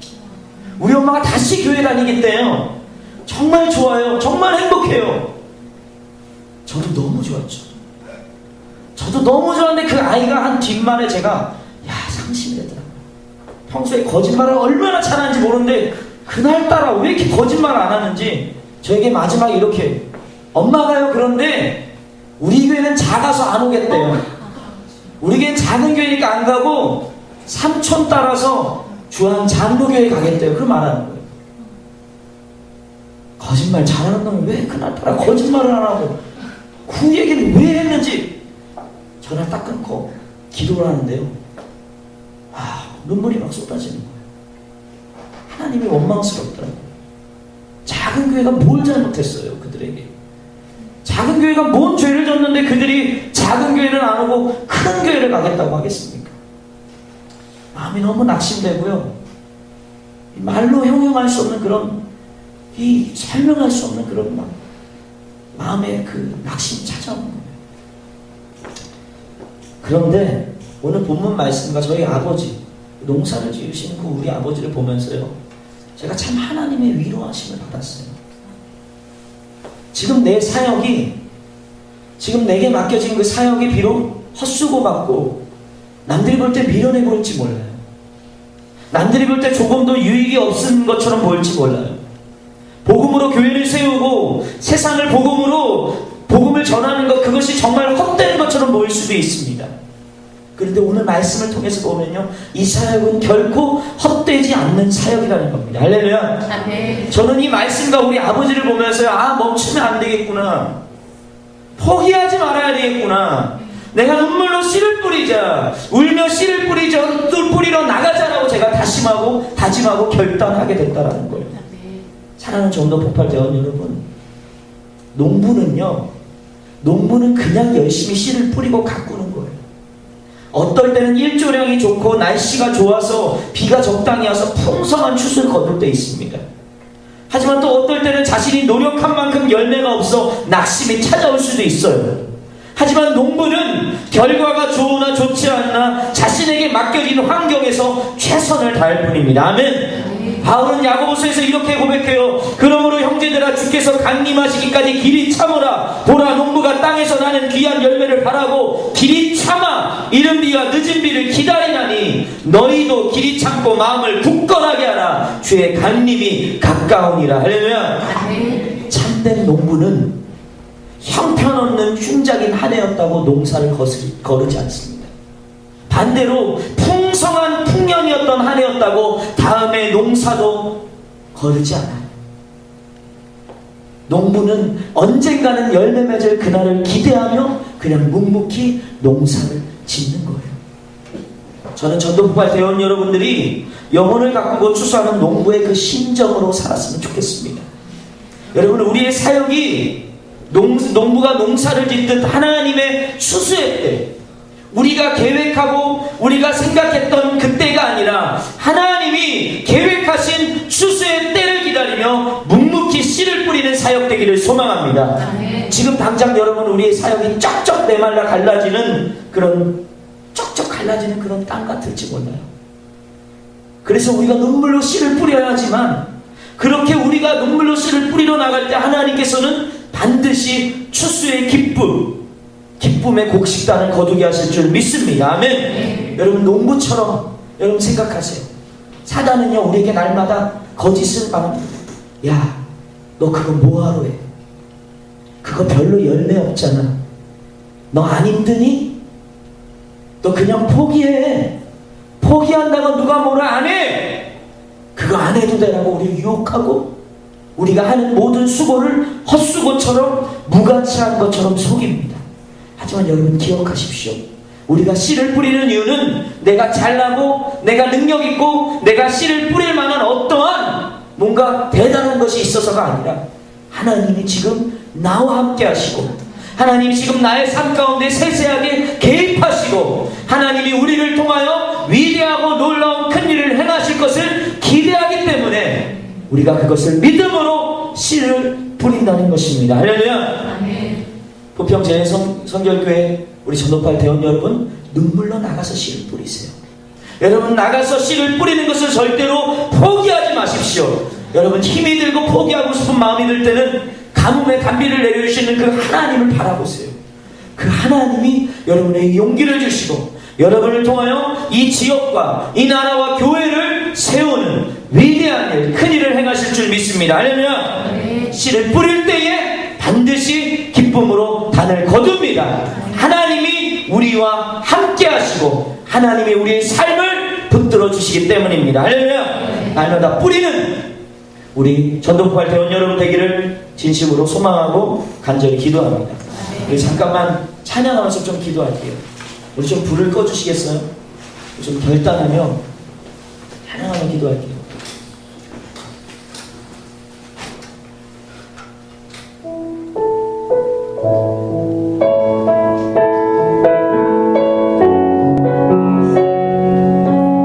우리 엄마가 다시 교회 다니겠대요. 정말 좋아요. 정말 행복해요. 저도 너무 좋았죠. 저도 너무 좋았는데 그 아이가 한 뒷말에 제가 상심이 되더라고요. 평소에 거짓말을 얼마나 잘하는지 모르는데 그날따라 왜 이렇게 거짓말을 안 하는지 저에게 마지막에 이렇게 엄마가요 그런데 우리 교회는 작아서 안 오겠대요. 우리 교회는 작은 교회니까 안 가고 삼촌 따라서 주한 장로교회 가겠대요. 그 말하는 거예요. 거짓말 잘하는 놈이 왜 그날따라 거짓말을 안 하고 그 얘기를 왜 했는지 전화를 딱 끊고 기도를 하는데요. 눈물이 막 쏟아지는 거예요. 하나님이 원망스럽더라고요. 작은 교회가 뭘 잘못했어요, 그들에게. 작은 교회가 뭔 죄를 졌는데 그들이 작은 교회를 안 오고 큰 교회를 가겠다고 하겠습니까? 마음이 너무 낙심되고요. 말로 형용할 수 없는 그런, 설명할 수 없는 그런 마음의 그 낙심이 찾아오는 거예요. 그런데 오늘 본문 말씀과 저희 아버지, 농사를 지으시는 그 우리 아버지를 보면서요, 제가 참 하나님의 위로하심을 받았어요. 지금 내 사역이, 지금 내게 맡겨진 그 사역이 비록 헛수고 같고 남들이 볼 때 미련해 보일지 몰라요. 남들이 볼 때 조금도 유익이 없은 것처럼 보일지 몰라요. 복음으로 교회를 세우고 세상을 복음을 전하는 것, 그것이 정말 헛된 것처럼 보일 수도 있습니다. 그런데 오늘 말씀을 통해서 보면요, 이 사역은 결코 헛되지 않는 사역이라는 겁니다. 할렐루야. 아멘. 저는 이 말씀과 우리 아버지를 보면서요, 멈추면 안 되겠구나, 포기하지 말아야 되겠구나, 내가 눈물로 씨를 뿌리자, 울며 씨를 뿌리러 나가자라고 제가 다짐하고 결단하게 됐다라는 거예요. 사랑하는 전도 폭발대원 여러분, 농부는 그냥 열심히 씨를 뿌리고 가꾸는 거예요. 어떨 때는 일조량이 좋고 날씨가 좋아서 비가 적당히 와서 풍성한 추수를 거둘 때 있습니다. 하지만 또 어떨 때는 자신이 노력한 만큼 열매가 없어 낙심이 찾아올 수도 있어요. 하지만 농부는 결과가 좋으나 좋지 않나 자신에게 맡겨진 환경에서 최선을 다할 뿐입니다. 아멘. 바울은 야고보서에서 이렇게 고백해요. 그러므로 형제들아, 주께서 강림하시기까지 길이 참으라. 보라, 농부가 땅에서 나는 귀한 열매를 바라고 길이 참아 이른 비와 늦은 비를 기다리나니 너희도 길이 참고 마음을 굳건하게 하라. 주의 강림이 가까우니라. 할렐루야. 참된 농부는 형편없는 흉작인 한 해였다고 농사를 거르지 않습니다. 반대로 풍성한 풍년이었던 한 해였다고 다음에 농사도 거르지 않아요. 농부는 언젠가는 열매 맺을 그날을 기대하며 그냥 묵묵히 농사를 짓는 거예요. 저는 전도폭발 대원 여러분들이 영혼을 가꾸고 추수하는 농부의 그 심정으로 살았으면 좋겠습니다. 여러분, 우리의 사역이 농부가 농사를 짓듯 하나님의 추수의 때, 우리가 계획하고 우리가 생각했던 그때가 아니라 하나님이 계획하신 추수의 때를 기다리며 묵묵히 씨를 뿌리는 사역 되기를 소망합니다. 지금 당장 여러분, 우리의 사역이 쩍쩍 메말라 갈라지는 그런 땅 같을지 몰라요. 그래서 우리가 눈물로 씨를 뿌려야 하지만, 그렇게 우리가 눈물로 씨를 뿌리러 나갈 때 하나님께서는 반드시 추수의 기쁨, 기쁨의 곡식단을 거두게 하실 줄 믿습니다. 아멘. 여러분 농부처럼 여러분 생각하세요. 사단은요 우리에게 날마다 거짓을 말합니다. 야, 너 그거 뭐하러 해? 그거 별로 열매 없잖아. 너 안 힘드니? 너 그냥 포기해. 포기한다고 누가 뭐라 안 해. 그거 안 해도 되라고 우리를 유혹하고 우리가 하는 모든 수고를 헛수고처럼 무가치한 것처럼 속입니다. 하지만 여러분 기억하십시오. 우리가 씨를 뿌리는 이유는 내가 잘나고 내가 능력 있고 내가 씨를 뿌릴 만한 어떠한 뭔가 대단한 것이 있어서가 아니라 하나님이 지금 나와 함께 하시고 하나님이 지금 나의 삶 가운데 세세하게 개입하시고 하나님이 우리를 통하여 위대하고 놀라운 큰 일을 행하실 것을 기대하기 때문에 우리가 그것을 믿음으로 씨를 뿌린다는 것입니다. 할렐루야. 부평제일성결교회 우리 전도파 대원 여러분, 눈물로 나가서 씨를 뿌리세요. 여러분 나가서 씨를 뿌리는 것을 절대로 포기하지 마십시오. 여러분 힘이 들고 포기하고 싶은 마음이 들 때는 가뭄에 단비를 내려주시는 그 하나님을 바라보세요. 그 하나님이 여러분에게 용기를 주시고 여러분을 통하여 이 지역과 이 나라와 교회를 세우는 위대한 일, 큰 일을 행하실 줄 믿습니다. 할렐루야. 씨를 뿌릴 때에 반드시 기쁨으로 단을 거둡니다. 하나님이 우리와 함께 하시고 하나님이 우리의 삶을 붙들어 주시기 때문입니다. 할렐루야. 날마다 뿌리는 우리 전도포할 대원 여러분 되기를 진심으로 소망하고 간절히 기도합니다. 우리 잠깐만 찬양하면서 좀 기도할게요. 우리 좀 불을 꺼주시겠어요? 좀 결단하며 찬양하며 기도할게요.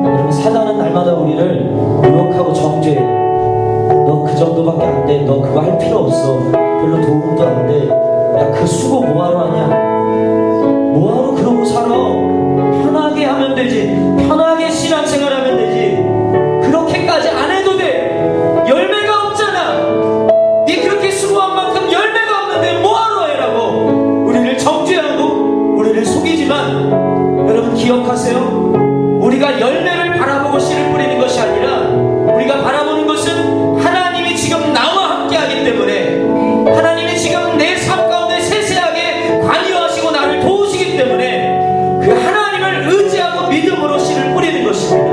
여러분 사단은 날마다 우리를 유혹하고 정죄해요. 너 그 정도밖에 안 돼. 너 그거 할 필요 없어. 별로 도움도 안 돼. 야, 그 수고 뭐하러 하냐? 뭐하러 그러고 살아? 편하게 하면 되지. 편하게 신앙생활 하면 되지. 그렇게까지 안 해도 돼. 열매가 없잖아. 네 그렇게 수고한 만큼 열매가 없는데 뭐하러 해라고 우리를 정죄하고 우리를 속이지만 여러분 기억하세요. 우리가 열매를 바라보고 씨를 뿌리는 것이 아니라 우리가 바라보는 것은 하나님이 지금 나와 함께 하기 때문에 하나님이 지금 내 삶 가운데 세세하게 관여하시고 나를 도우시기 때문에 그 하나님을 의지하고 믿음으로 씨를 뿌리는 것입니다.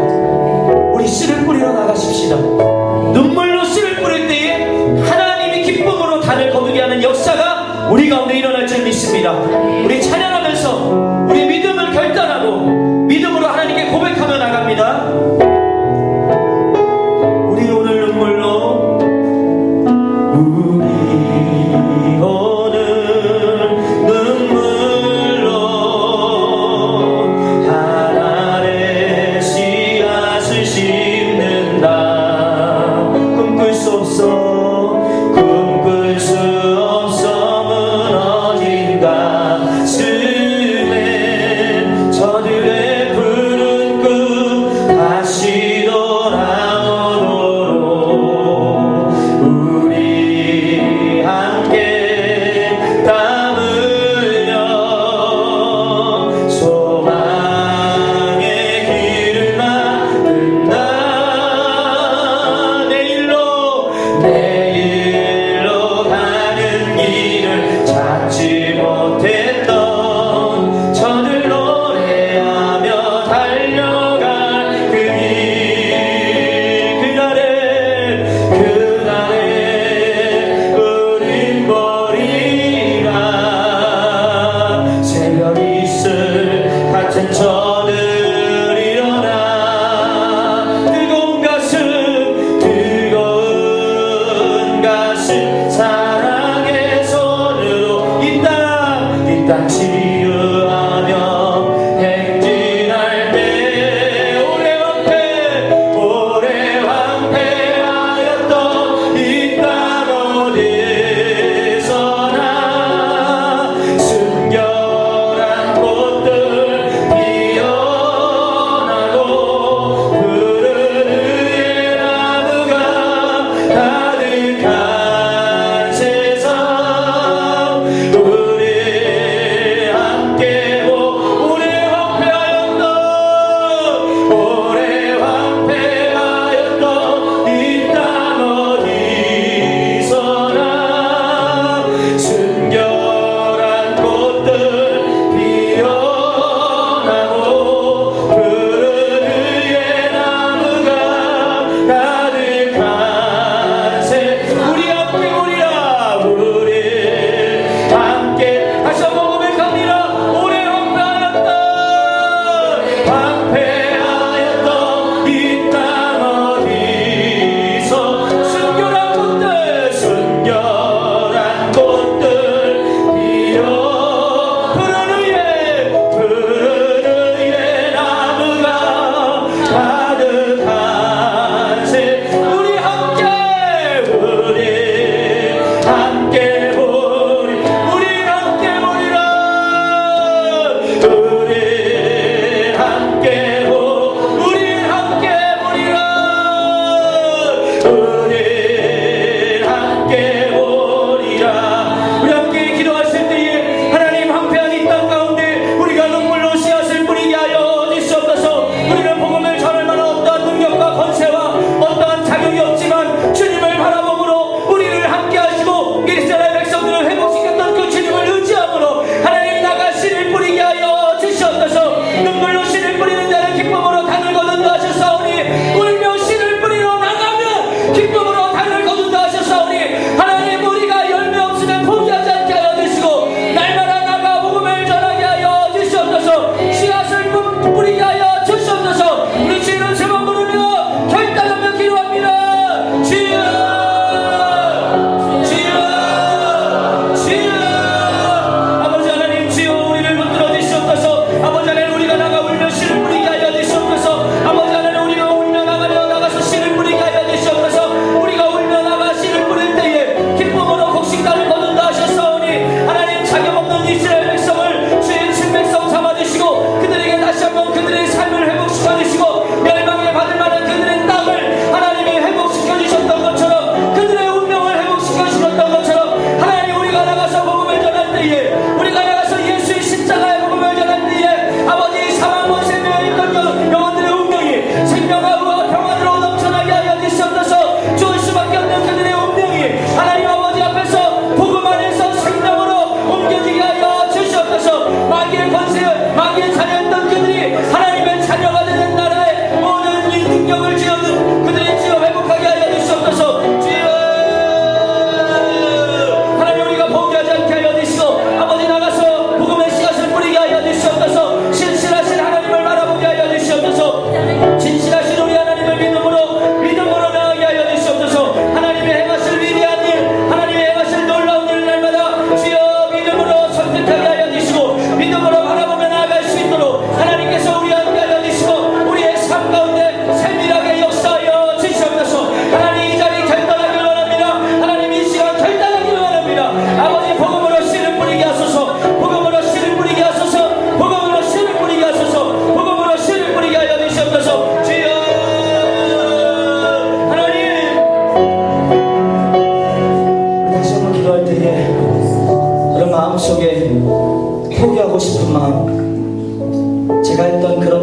우리 씨를 뿌리러 나가십시다. 눈물로 씨를 뿌릴 때에 하나님이 기쁨으로 단을 거두게 하는 역사가 우리 가운데 일어날 줄 믿습니다. 우리 찬양하면서 우리 믿음을 결단하고 믿음으로 하나님께 고백하며 나갑니다. 우리 오늘 눈물로 우리 오늘 눈물로 하나님의 씨앗을 심는다. 꿈꿀 수 없어 꿈꿀 수 없어 무너진 가슴에 저들의 푸른 꿈 다시 돌아오도록 우리 함께 땀 흘려 소망의 길을 만든다. 내일로 가는 길을 찾지 못했던 저들 노래하며 달려갈 그 길, 그날에 우린 보리라. 새벽 이슬 같은 저들 일어나 뜨거운 가슴 사랑의 손으로 이 땅 치유하며 행진할 때 오래 황폐하였던 이 땅 어디서나 순결한 꽃들 피어나고 푸른 의의 나무가 가득한 세상 우리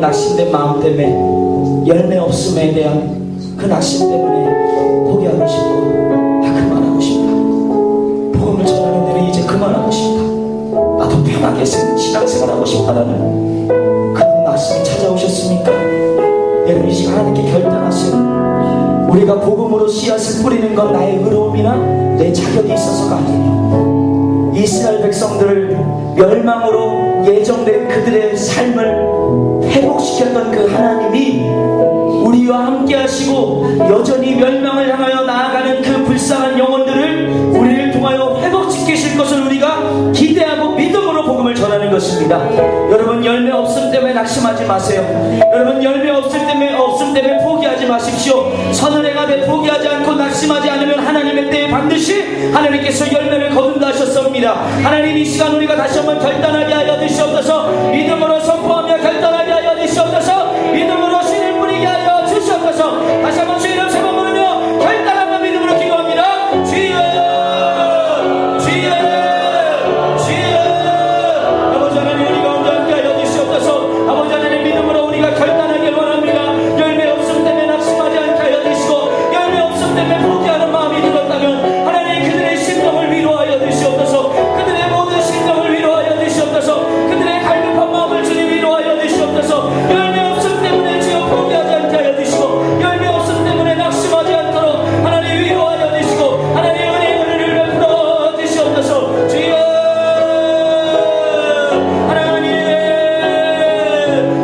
낙심된 마음 때문에 열매 없음에 대한 그 낙심 때문에 포기하고 싶고 그만하고 싶다. 복음을 전하는 일은 이제 그만하고 싶다. 나도 편하게 신앙생활하고 싶다라는 그런 말씀이 찾아오셨습니까? 여러분 이 시간 하나님께 결단하세요. 우리가 복음으로 씨앗을 뿌리는 건 나의 의로움이나 내 자격이 있어서가 아니에요. 이스라엘 백성들을 멸망으로 예정된 그들의 삶을 회복시켰던 그 하나님이 우리와 함께 하시고 여전히 멸망을 향하여 나아가는 그 불쌍한 영혼들을 우리를 통하여 회복시키실 것을 우리가 기대하고 믿음으로 복음을 전하는 것입니다. 여러분 열매 없음 때문에 낙심하지 마세요. 여러분 열매 없음 때문에 포기하지 마십시오. 선을 행하되 포기하지 않고 낙심하지 않으면 하나님의 때에 반드시 하나님께서 열매를 거둔다 하셨습니다. 하나님 이 시간 우리가 다시 한번 결단하게 하여 주시옵소서. 믿음으로 선포하며 결단하게 하여 주시옵소서. 믿음으로 씨를 뿌리게 하여 주시옵소서. 다시 한번 주 이름 세번 부르며 결단하며 믿음으로 기도합니다. 주여 주여 주여. 아버지 하나님 우리 가운데 함께 하여 주시옵소서. 아버지 하나님 믿음으로 우리가 결단하길 원합니다. 열매 없음 때문에 낙심하지 않게 하여 주시고 열매 없음 때문에 포기하는 마음이 들었다면 하나님 그들의 심령을 위로하여 주시옵소서. 그들의 모든 심령을 위로하여 주시옵소서. 그들의 갈급한 마음을 주님 위로하여 주시옵소서. 열매 없음 때문에 주여 포기하지 않게 하여 주시고 열매 없음 때문에 낙심하지 않도록 하나님 위로하여 주시고 하나님 은혜를 베풀어 주시옵소서. 주여 하나님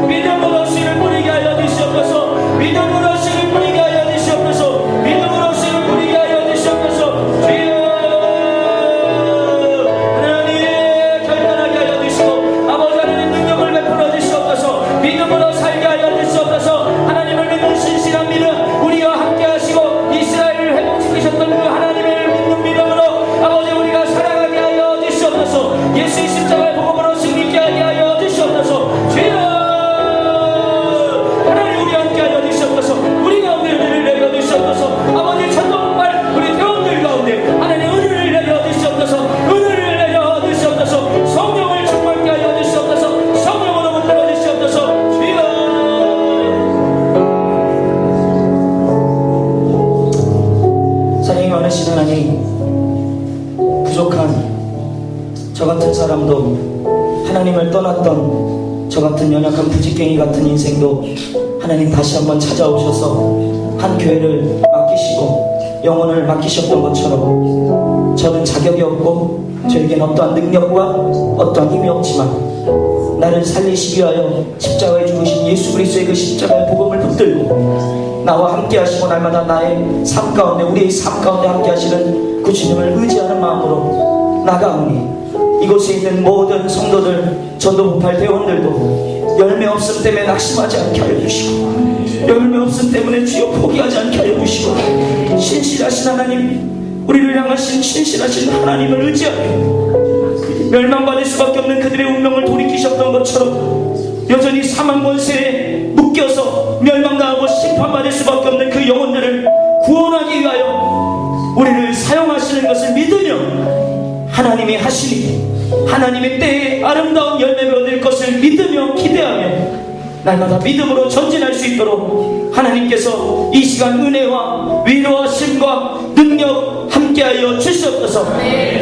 믿음으로 씨를 뿌리게 하여 주시옵소서. 믿음으로 씨를 뿌리게 하여 주시옵소서. 믿음으로 씨를 뿌리게 하여 주시옵소서. 주여 하나님 결단하게 하여 주시고 아버지 하나님 능력을 베풀어 주시옵소서. 믿음으로 살게 하여 주시옵소서. 하나님을 믿는 신실한 믿음 우리와 함께 하시고 이스라엘을 회복시키셨던 그 하나님을 믿는 믿음으로 아버지 우리가 살아가게 하여 주시옵소서. 예수의 십자가의 복음으로 승리케 하게 하여 주시옵소서. 주여 하나님 우리 함께 하여 주시옵소서. 우리 가운데 은혜를 내려 주시옵소서. 아버지 천도복발 우리 대원들 가운데 하나님 은혜를 내려 주시옵소서. 은혜를 내려 주시옵소서. 성령을 충만케 하여 주시옵소서. 성령으로 붙들어 주시옵소서. 주여 사랑이 많으신 하나님 부족한 저 같은 사람도 하나님을 떠났던 저 같은 연약한 부지깽이 같은 인생도 하나님 다시 한번 찾아오셔서 한 교회를 맡기시고 영혼을 맡기셨던 것처럼 저는 자격이 없고 저에겐 어떠한 능력과 어떠한 힘이 없지만 나를 살리시기 위하여 십자가에 죽으신 예수 그리스도의 그 십자가의 복음을 붙들고 나와 함께 하시고 날마다 나의 삶 가운데 우리의 삶 가운데 함께 하시는 그 주님을 의지하는 마음으로 나가오니 이곳에 있는 모든 성도들 전도복팔 대원들도 열매 없음 때문에 낙심하지 않게 하여 주시고 열매 없음 때문에 주여 포기하지 않게 하여 주시고 신실하신 하나님 우리를 향하신 신실하신 하나님을 의지하며 멸망받을 수밖에 없는 그들의 운명을 돌이키셨던 것처럼 여전히 사망 권세에 묶여서 멸망당하고 심판받을 수밖에 없는 그 영혼들을 구원하기 위하여 우리를 사용하시는 것을 믿으며 하나님이 하시니 하나님의 때에 아름다운 열매를 얻을 것을 믿으며 기대하며 날마다 믿음으로 전진할 수 있도록 하나님께서 이 시간 은혜와 위로하심과 능력 함께하여 주시옵소서.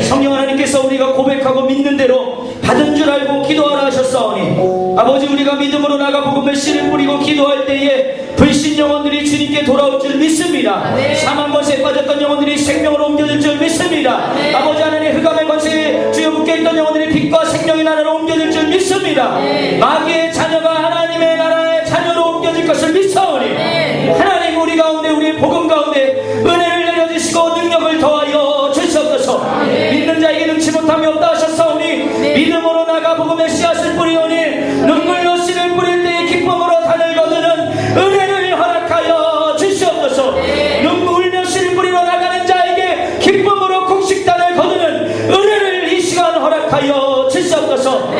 성령 하나님께서 우리가 고백하고 믿는 대로 받은 줄 알고 기도하라 하셨사오니 아버지 우리가 믿음으로 나가 복음의 씨를 뿌리고 기도할 때에 불신 영혼들이 주님께 돌아올 줄 믿습니다. 사망 권세에 빠졌던 영혼들이 생명으로 옮겨질 줄 믿습니다. 아버지 하나님 흑암의 권세에 주여 묶여있던 영혼들이 빛과 생명의 나라로 옮겨질 줄 믿습니다. 마귀의 자녀가 하나님의 나라의 자녀로 옮겨질 것을 믿사오니 하나님 우리 가운데 우리의 복음 가운데 은혜를 내려주시고 능력을 더하여 주시옵소서. 믿는 자에게 능치 못함이 없다 하셨사오니 믿음으로 나가 복음의 씨앗을 뿌리오니 눈물로 씨를 뿌릴 때에 기쁨으로 단을 거두는 은혜를 허락하여 주시옵소서. 눈물로 씨를 뿌리러 나가는 자에게 기쁨으로 곡식단을 거두는 은혜를 이 시간 허락하여 주시옵소서.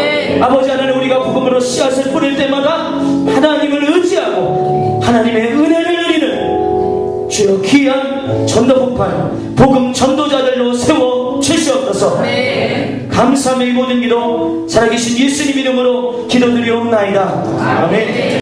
아버지 하나님 우리가 복음으로 씨앗을 뿌릴 때마다 하나님을 의지하고 하나님의 은혜를 누리는 주여 귀한 전도복팔 복음 전도자들로 세워 주시옵소서. 감사함의 모든 기도 살아계신 예수님 이름으로 기도드리옵나이다. 아멘.